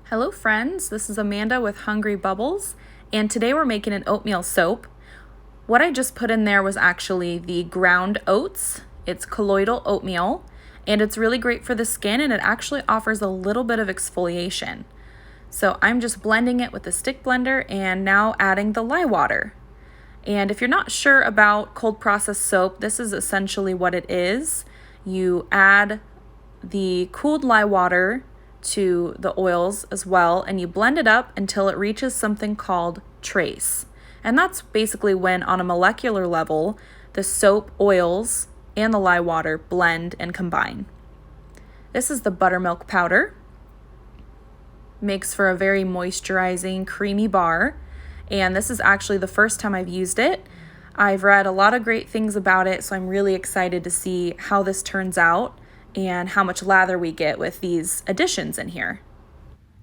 Hello friends, this is Amanda with Hungry Bubbles, and today we're making an oatmeal soap. What I just put in there was actually the ground oats. It's colloidal oatmeal, and it's really great for the skin, and it actually offers a little bit of exfoliation. So I'm just blending it with a stick blender and now adding the lye water. And if you're not sure about cold process soap, this is essentially what it is. You add the cooled lye water to the oils as well, and you blend it up until it reaches something called trace. And that's basically when, on a molecular level, the soap, oils, and the lye water blend and combine. This is the buttermilk powder. Makes for a very moisturizing, creamy bar. And this is actually the first time I've used it. I've read a lot of great things about it, so I'm really excited to see how this turns out and how much lather we get with these additions in here.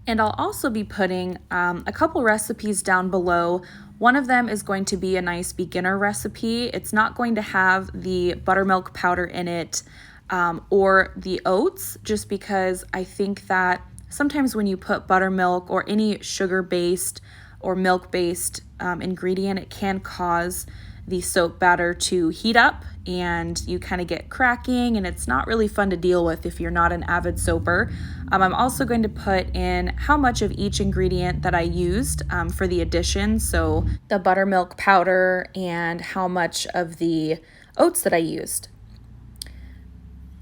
And I'll also be putting a couple recipes down below. One of them is going to be a nice beginner recipe. It's not going to have the buttermilk powder in it or the oats, just because I think that sometimes when you put buttermilk or any sugar-based or milk-based ingredient, it can cause the soap batter to heat up and you kind of get cracking, and it's not really fun to deal with if you're not an avid soaper. I'm also going to put in how much of each ingredient that I used for the addition, so the buttermilk powder and how much of the oats that I used.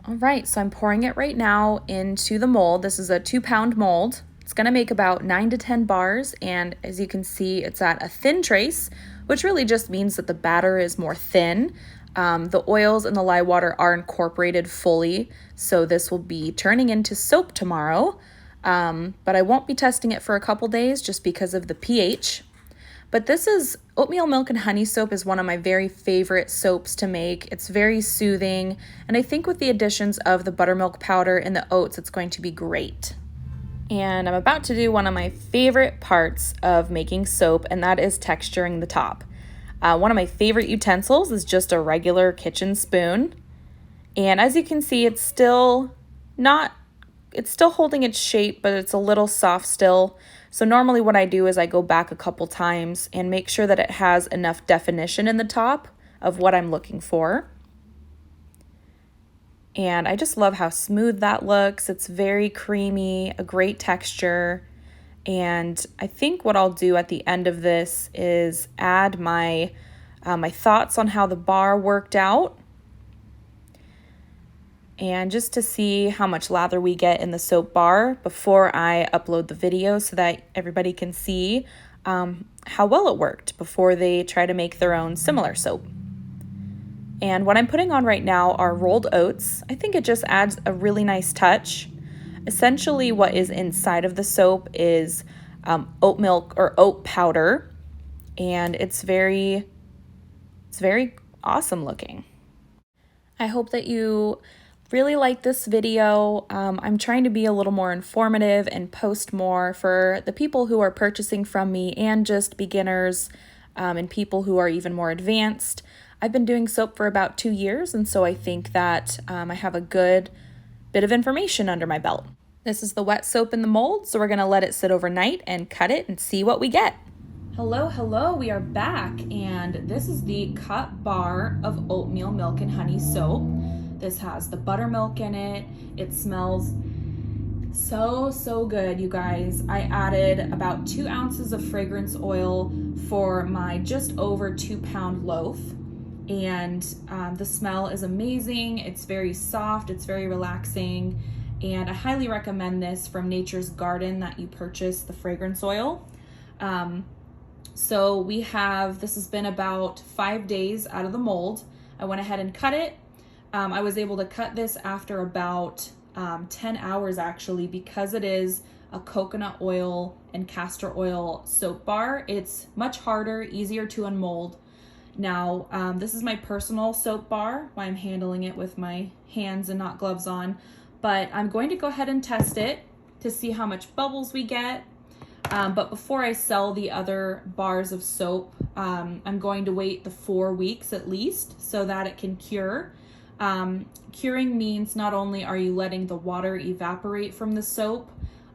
All right, so I'm pouring it right now into the mold. This is a 2-pound mold. It's gonna make about 9 to 10 bars, and as you can see, it's at a thin trace, which really just means that the batter is more thin. The oils and the lye water are incorporated fully, so this will be turning into soap tomorrow, but I won't be testing it for a couple days just because of the pH. But this is oatmeal milk and honey soap is one of my very favorite soaps to make. It's very soothing, and I think with the additions of the buttermilk powder and the oats, it's going to be great. And I'm about to do one of my favorite parts of making soap, and that is texturing the top. One of my favorite utensils is just a regular kitchen spoon. And as you can see, it's still holding its shape, but it's a little soft still. So normally what I do is I go back a couple times and make sure that it has enough definition in the top of what I'm looking for. And I just love how smooth that looks. It's very creamy, a great texture. And I think what I'll do at the end of this is add my thoughts on how the bar worked out. And just to see how much lather we get in the soap bar before I upload the video so that everybody can see how well it worked before they try to make their own similar soap. And what I'm putting on right now are rolled oats. I think it just adds a really nice touch. Essentially what is inside of the soap is oat milk or oat powder, and it's very awesome looking. I hope that you really like this video. I'm trying to be a little more informative and post more for the people who are purchasing from me and just beginners and people who are even more advanced. I've been doing soap for about 2 years, and so I think that I have a good bit of information under my belt. This is the wet soap in the mold, so we're gonna let it sit overnight and cut it and see what we get. Hello, we are back, and this is the cut bar of oatmeal milk and honey soap. This has the buttermilk in it. It smells so good, you guys. I added about 2 ounces of fragrance oil for my just over 2-pound loaf. And the smell is amazing. It's very soft, it's very relaxing, and I highly recommend this from Nature's Garden that you purchase the fragrance oil. So this has been about 5 days out of the mold. I went ahead and cut it. I was able to cut this after about 10 hours actually, because it is a coconut oil and castor oil soap bar. It's much harder, easier to unmold. Now, this is my personal soap bar, why I'm handling it with my hands and not gloves on, but I'm going to go ahead and test it to see how much bubbles we get. But before I sell the other bars of soap, I'm going to wait the 4 weeks at least so that it can cure. Curing means not only are you letting the water evaporate from the soap,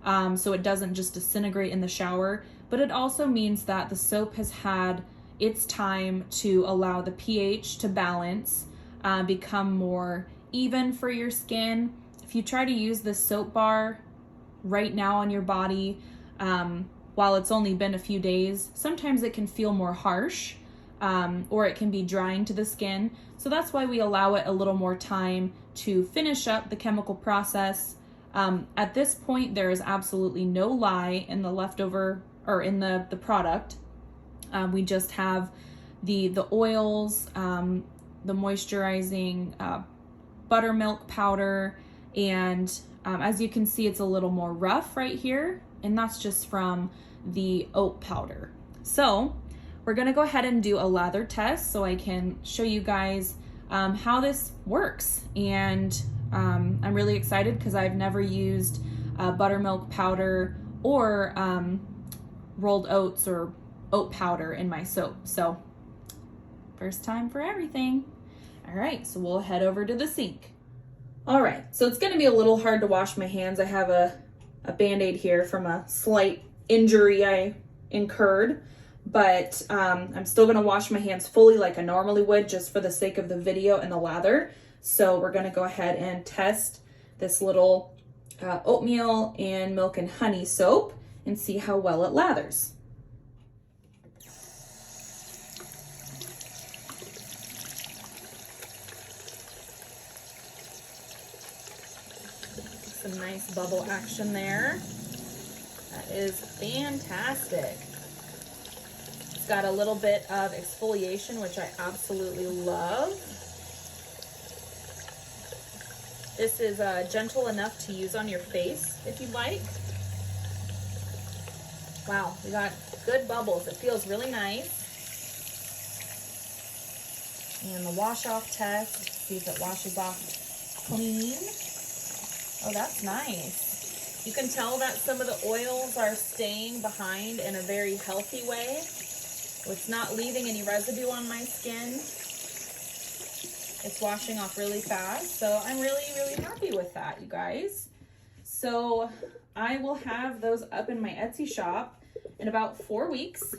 so it doesn't just disintegrate in the shower, but it also means that the soap has had its time to allow the pH to balance, become more even for your skin. If you try to use this soap bar right now on your body, while it's only been a few days, sometimes it can feel more harsh, or it can be drying to the skin. So that's why we allow it a little more time to finish up the chemical process. At this point, there is absolutely no lye in the leftover or in the product. We just have the oils, the moisturizing buttermilk powder, and as you can see, it's a little more rough right here, and that's just from the oat powder. So we're gonna go ahead and do a lather test so I can show you guys how this works. And I'm really excited because I've never used buttermilk powder or rolled oats or oat powder in my soap. So first time for everything. All right, so we'll head over to the sink. All right, so it's gonna be a little hard to wash my hands. I have a Band-Aid here from a slight injury I incurred, but I'm still gonna wash my hands fully like I normally would, just for the sake of the video and the lather. So we're gonna go ahead and test this little oatmeal and milk and honey soap and see how well it lathers. Some nice bubble action there. That is fantastic. It's got a little bit of exfoliation, which I absolutely love. This is gentle enough to use on your face if you'd like. Wow, we got good bubbles. It feels really nice. And the wash off test, let's see if it washes off clean. Oh, that's nice. You can tell that some of the oils are staying behind in a very healthy way. It's not leaving any residue on my skin. It's washing off really fast. So I'm really, really happy with that, you guys. So I will have those up in my Etsy shop in about 4 weeks.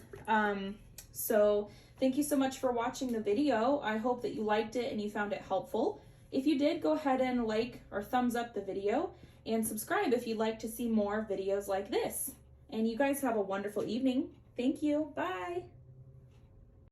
So thank you so much for watching the video. I hope that you liked it and you found it helpful. If you did, go ahead and like or thumbs up the video and subscribe if you'd like to see more videos like this. And you guys have a wonderful evening. Thank you. Bye.